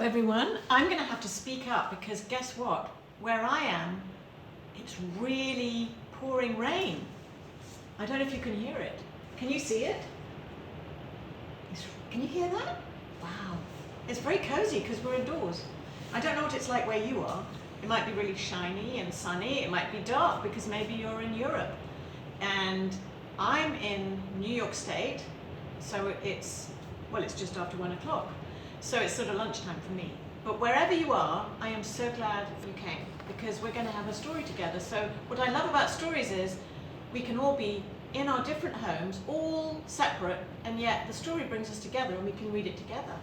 everyone. I'm going to have to speak up because guess what? Where I am, it's really pouring rain. I don't know if you can hear it. Can you see it? Can you hear that? Wow. It's very cozy because we're indoors. I don't know what it's like where you are. It might be really shiny and sunny. It might be dark because maybe you're in Europe. And I'm in New York State, so it's just after 1 o'clock. So it's sort of lunchtime for me. But wherever you are, I am so glad you came because we're going to have a story together. So what I love about stories is we can all be in our different homes, all separate, and yet the story brings us together and we can read it together.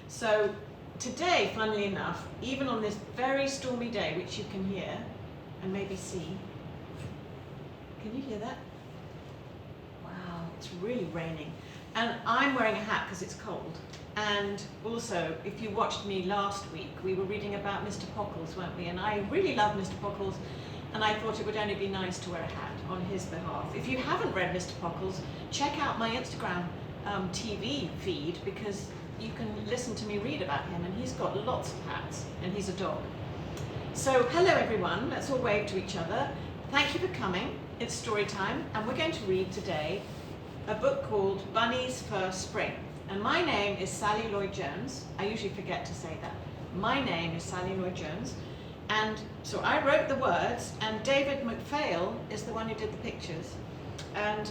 So today, funnily enough, even on this very stormy day, which you can hear and maybe see, can you hear that? Wow, it's really raining. And I'm wearing a hat because it's cold. And also, if you watched me last week, we were reading about Mr. Pockles, weren't we? And I really love Mr. Pockles, and I thought it would only be nice to wear a hat on his behalf. If you haven't read Mr. Pockles, check out my Instagram TV feed because you can listen to me read about him, and he's got lots of hats, and he's a dog. So, hello everyone, let's all wave to each other. Thank you for coming. It's story time, and we're going to read today a book called Bunny's First Spring. And my name is Sally Lloyd-Jones. I usually forget to say that. My name is Sally Lloyd-Jones. And so I wrote the words, and David McPhail is the one who did the pictures. And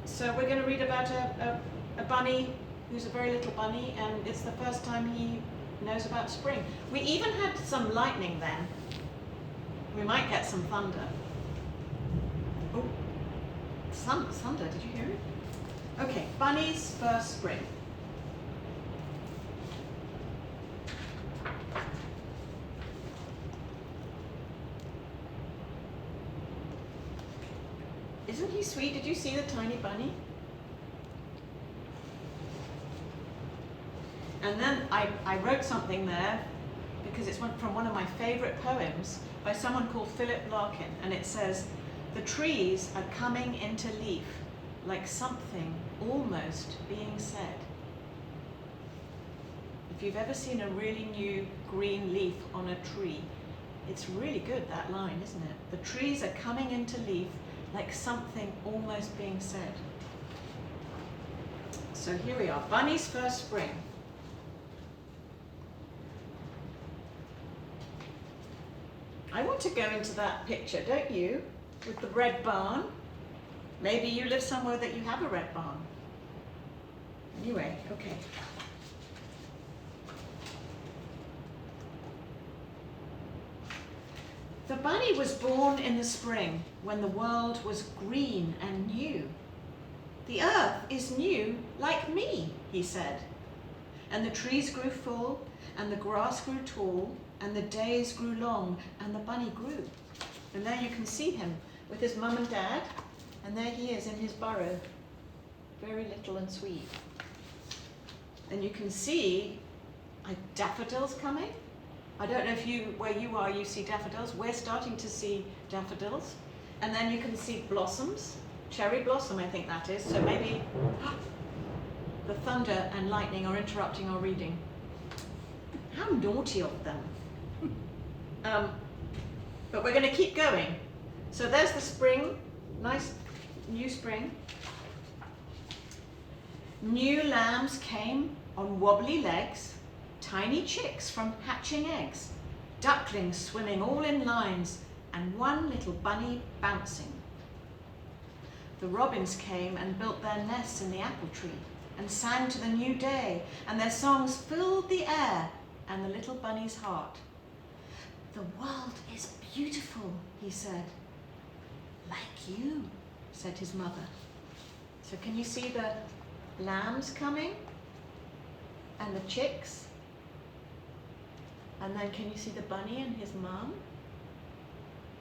so we're going to read about a bunny who's a very little bunny, and it's the first time he knows about spring. We even had some lightning then. We might get some thunder. Oh, thunder, did you hear it? Okay, Bunny's First Spring. Isn't he sweet? Did you see the tiny bunny? And then I wrote something there because it's from one of my favorite poems by someone called Philip Larkin, and it says, "The trees are coming into leaf, like something almost being said." If you've ever seen a really new green leaf on a tree, it's really good, that line, isn't it? The trees are coming into leaf like something almost being said. So here we are, Bunny's First Spring. I want to go into that picture, don't you? With the red barn. Maybe you live somewhere that you have a red barn. Anyway, okay. The bunny was born in the spring when the world was green and new. "The earth is new like me," he said. And the trees grew full, and the grass grew tall, and the days grew long, and the bunny grew. And there you can see him with his mum and dad. And there he is in his burrow, very little and sweet. And you can see daffodils coming. I don't know if where you are, you see daffodils. We're starting to see daffodils. And then you can see blossoms, cherry blossom, I think that is. So maybe the thunder and lightning are interrupting our reading. How naughty of them. But we're going to keep going. So there's the spring, nice new spring. New lambs came on wobbly legs, tiny chicks from hatching eggs, ducklings swimming all in lines, and one little bunny bouncing. The robins came and built their nests in the apple tree and sang to the new day, and their songs filled the air and the little bunny's heart. "The world is beautiful," he said. "Like you," said his mother. So can you see the lambs coming and the chicks? And then can you see the bunny and his mum?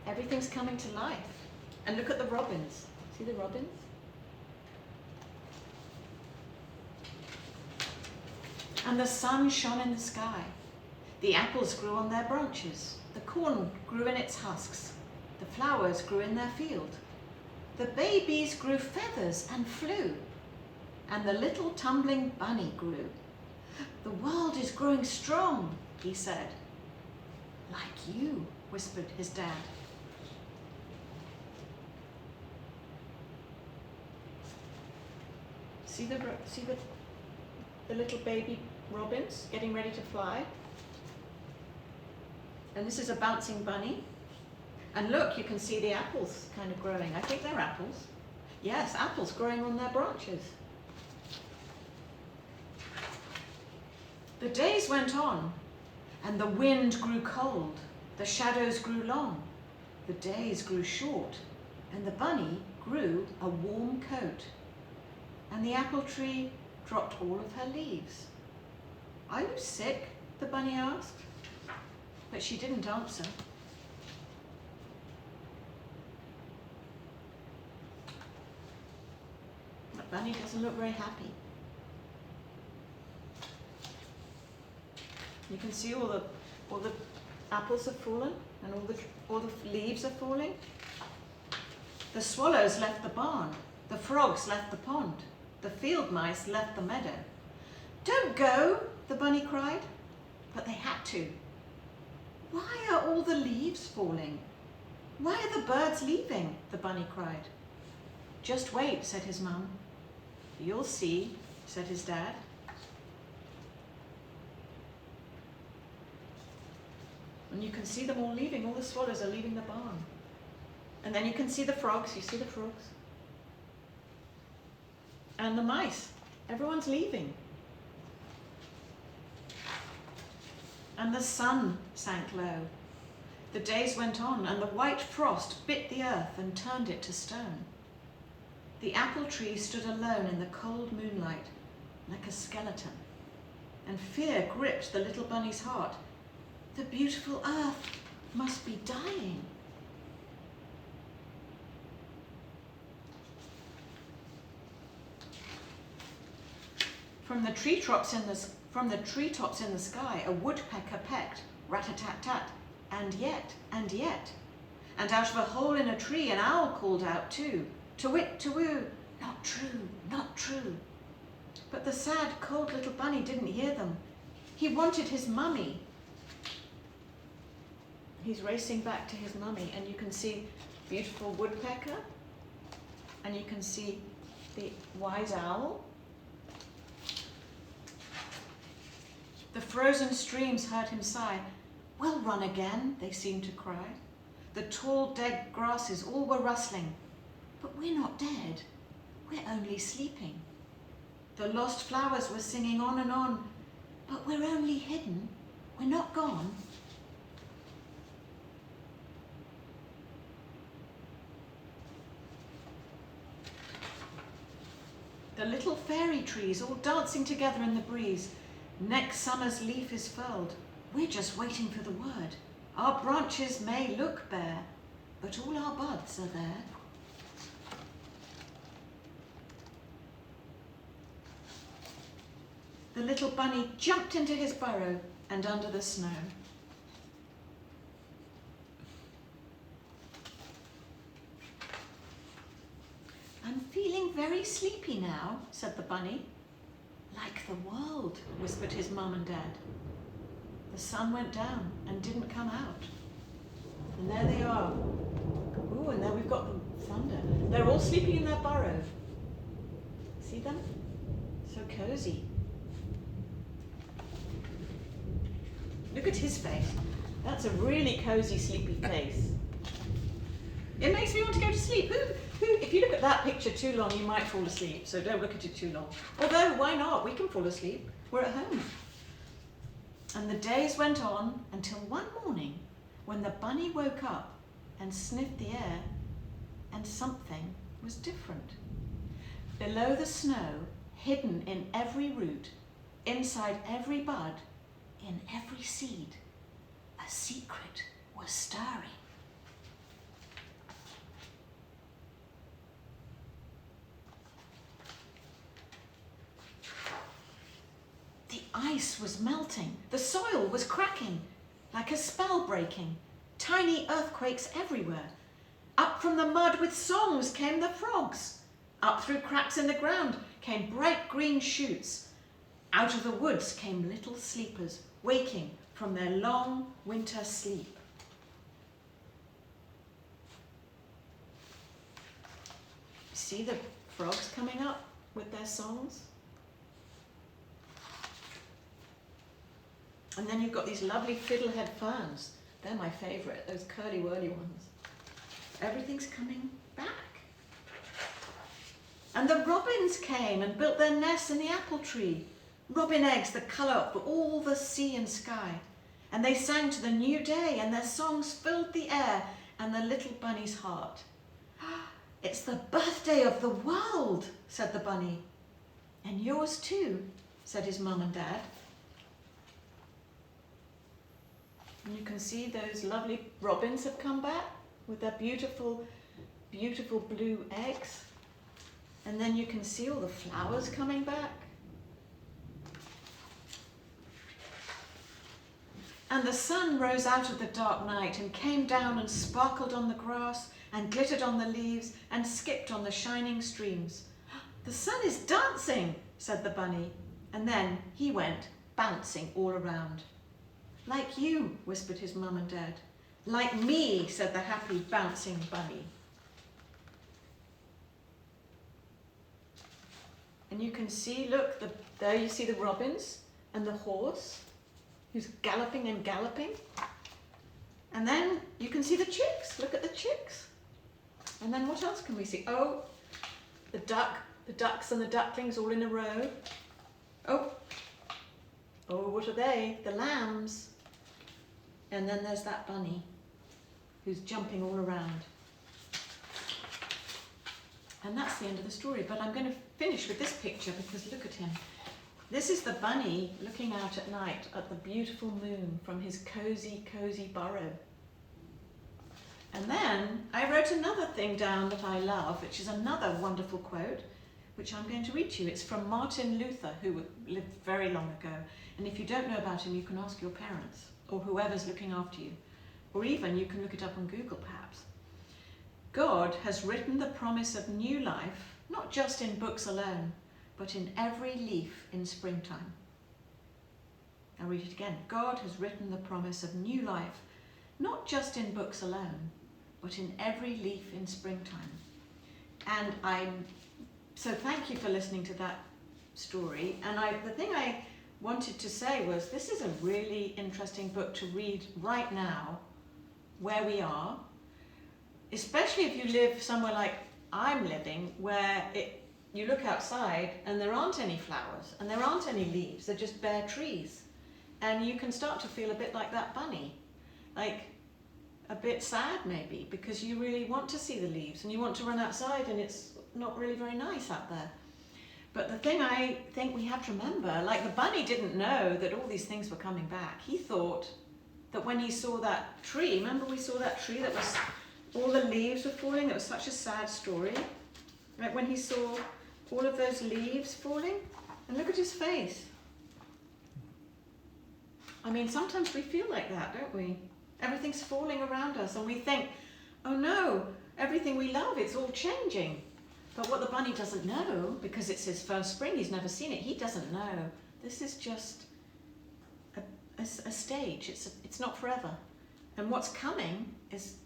Everything's coming to life. And look at the robins. See the robins? And the sun shone in the sky. The apples grew on their branches. The corn grew in its husks. The flowers grew in their field. The babies grew feathers and flew. And the little tumbling bunny grew. "The world is growing strong," he said. "Like you," whispered his dad. See the little baby robins getting ready to fly? And this is a bouncing bunny. And look, you can see the apples kind of growing. I think they're apples. Yes, apples growing on their branches. The days went on, and the wind grew cold. The shadows grew long. The days grew short, and the bunny grew a warm coat. And the apple tree dropped all of her leaves. "Are you sick?" the bunny asked. But she didn't answer. The bunny doesn't look very happy. You can see all the apples have fallen and all the leaves are falling. The swallows left the barn. The frogs left the pond. The field mice left the meadow. "Don't go," the bunny cried. But they had to. "Why are all the leaves falling? Why are the birds leaving?" the bunny cried. "Just wait," said his mum. "You'll see," said his dad. And you can see them all leaving. All the swallows are leaving the barn. And then you can see the frogs. You see the frogs? And the mice. Everyone's leaving. And the sun sank low. The days went on, and the white frost bit the earth and turned it to stone. The apple tree stood alone in the cold moonlight, like a skeleton. And fear gripped the little bunny's heart. The beautiful earth must be dying. From the treetops in the sky, a woodpecker pecked, rat-a-tat-tat, and yet. And out of a hole in a tree, an owl called out too, to-wit, to-woo, not true, not true. But the sad, cold little bunny didn't hear them. He wanted his mummy. He's racing back to his mummy, and you can see beautiful woodpecker, and you can see the wise owl. The frozen streams heard him sigh. "We'll run again," they seemed to cry. The tall, dead grasses all were rustling. But we're not dead, we're only sleeping. The lost flowers were singing on and on. But we're only hidden, we're not gone. The little fairy trees all dancing together in the breeze. Next summer's leaf is furled. We're just waiting for the word. Our branches may look bare, but all our buds are there. The little bunny jumped into his burrow and under the snow. "I'm feeling very sleepy now," said the bunny. "Like the world," whispered his mum and dad. The sun went down and didn't come out. And there they are. Ooh, and there we've got the thunder. They're all sleeping in their burrow. See them? So cozy. Look at his face. That's a really cozy, sleepy face. It makes me want to go to sleep. If you look at that picture too long, you might fall asleep, so don't look at it too long. Although, why not? We can fall asleep. We're at home. And the days went on until one morning when the bunny woke up and sniffed the air, and something was different. Below the snow, hidden in every root, inside every bud, in every seed, a secret was stirring. The ice was melting, the soil was cracking, like a spell breaking, tiny earthquakes everywhere. Up from the mud with songs came the frogs. Up through cracks in the ground came bright green shoots. Out of the woods came little sleepers, waking from their long winter sleep. See the frogs coming up with their songs? And then you've got these lovely fiddlehead ferns. They're my favourite, those curly-whirly ones. Everything's coming back. And the robins came and built their nests in the apple tree. Robin eggs the colour of all the sea and sky. And they sang to the new day, and their songs filled the air and the little bunny's heart. It's the birthday of the world, said the bunny. And yours too, said his mum and dad. And you can see those lovely robins have come back with their beautiful, beautiful blue eggs. And then you can see all the flowers coming back. And the sun rose out of the dark night and came down and sparkled on the grass and glittered on the leaves and skipped on the shining streams. The sun is dancing, said the bunny. And then he went bouncing all around. Like you, whispered his mum and dad. Like me, said the happy bouncing bunny. And you can see, look, there you see the robins and the horse who's galloping and galloping. And then you can see the chicks. Look at the chicks. And then what else can we see? Oh, the ducks and the ducklings all in a row. Oh, what are they? The lambs. And then there's that bunny who's jumping all around. And that's the end of the story. But I'm going to finish with this picture because look at him. This is the bunny looking out at night at the beautiful moon from his cozy, cozy burrow. And then I wrote another thing down that I love, which is another wonderful quote, which I'm going to read to you. It's from Martin Luther, who lived very long ago. And if you don't know about him, you can ask your parents or whoever's looking after you. Or even you can look it up on Google perhaps. God has written the promise of new life, not just in books alone, but in every leaf in springtime. I'll read it again. God has written the promise of new life, not just in books alone, but in every leaf in springtime. And so thank you for listening to that story. And the thing I wanted to say was this is a really interesting book to read right now, where we are, especially if you live somewhere like I'm living, where you look outside and there aren't any flowers and there aren't any leaves, they're just bare trees. And you can start to feel a bit like that bunny, like a bit sad maybe, because you really want to see the leaves and you want to run outside and it's not really very nice out there. But the thing I think we have to remember, like the bunny didn't know that all these things were coming back. He thought that when he saw that tree, remember we saw that tree that was, all the leaves were falling, it was such a sad story. Like when he saw all of those leaves falling, and look at his face. I mean, sometimes we feel like that, don't we? Everything's falling around us and we think, oh no, everything we love, it's all changing. But what the bunny doesn't know, because it's his first spring, he's never seen it, he doesn't know. This is just a stage, it's not forever. And what's coming is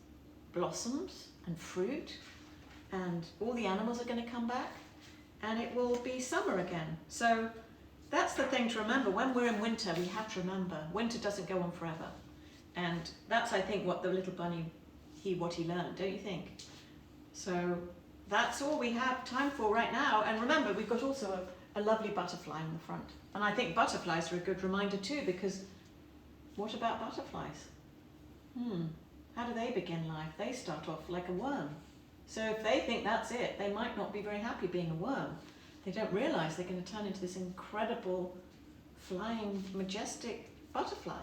blossoms and fruit, and all the animals are going to come back, and it will be summer again. So that's the thing to remember. When we're in winter, we have to remember, winter doesn't go on forever. And that's, I think, what the little bunny, what he learned, don't you think? So that's all we have time for right now. And remember, we've got also a lovely butterfly in the front. And I think butterflies are a good reminder too, because what about butterflies? How do they begin life? They start off like a worm. So if they think that's it, they might not be very happy being a worm. They don't realise they're going to turn into this incredible, flying, majestic butterfly.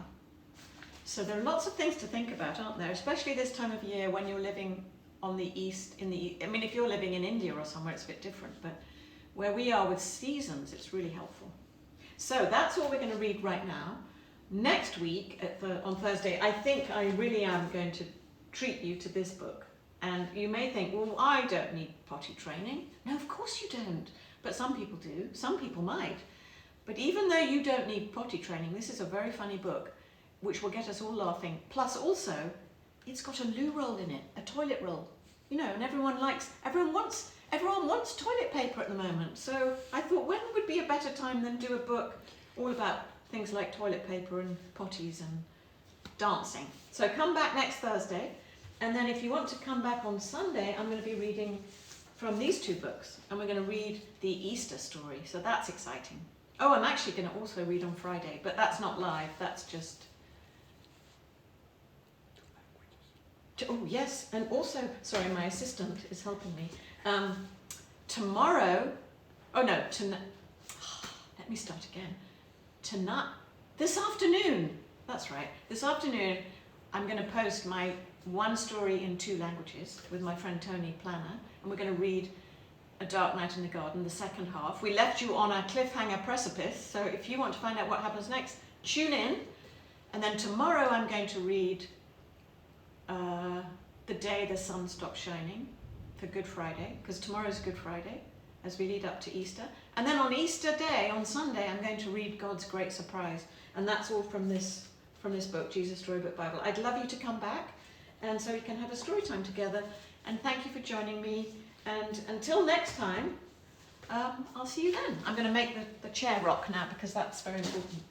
So there are lots of things to think about, aren't there? Especially this time of year when you're living on the east, I mean, if you're living in India or somewhere, it's a bit different, but where we are with seasons, it's really helpful. So that's all we're going to read right now. Next week, on Thursday, I think I really am going to treat you to this book. And you may think, well, I don't need potty training. No, of course you don't. But some people do. Some people might. But even though you don't need potty training, this is a very funny book, which will get us all laughing. Plus also, it's got a loo roll in it, a toilet roll. You know, and everyone wants toilet paper at the moment. So I thought, when would be a better time than do a book all about things like toilet paper and potties and dancing. So come back next Thursday. And then if you want to come back on Sunday, I'm going to be reading from these two books. And we're going to read the Easter story. So that's exciting. Oh, I'm actually going to also read on Friday, but that's not live. That's just... Oh, yes. And also, sorry, my assistant is helping me. Tomorrow... Oh, no. Let me start again. Tonight... This afternoon. That's right. This afternoon, I'm going to post my one story in 2 languages with my friend Tony Planner. And we're going to read A Dark Night in the Garden, the second half. We left you on a cliffhanger precipice, so if you want to find out what happens next, tune in. And then tomorrow I'm going to read The Day the Sun Stopped Shining for Good Friday, because tomorrow's Good Friday, as we lead up to Easter. And then on Easter Day, on Sunday, I'm going to read God's Great Surprise. And that's all from this book, Jesus Storybook Bible. I'd love you to come back, and so we can have a story time together. And thank you for joining me. And until next time, I'll see you then. I'm going to make the chair rock now because that's very important.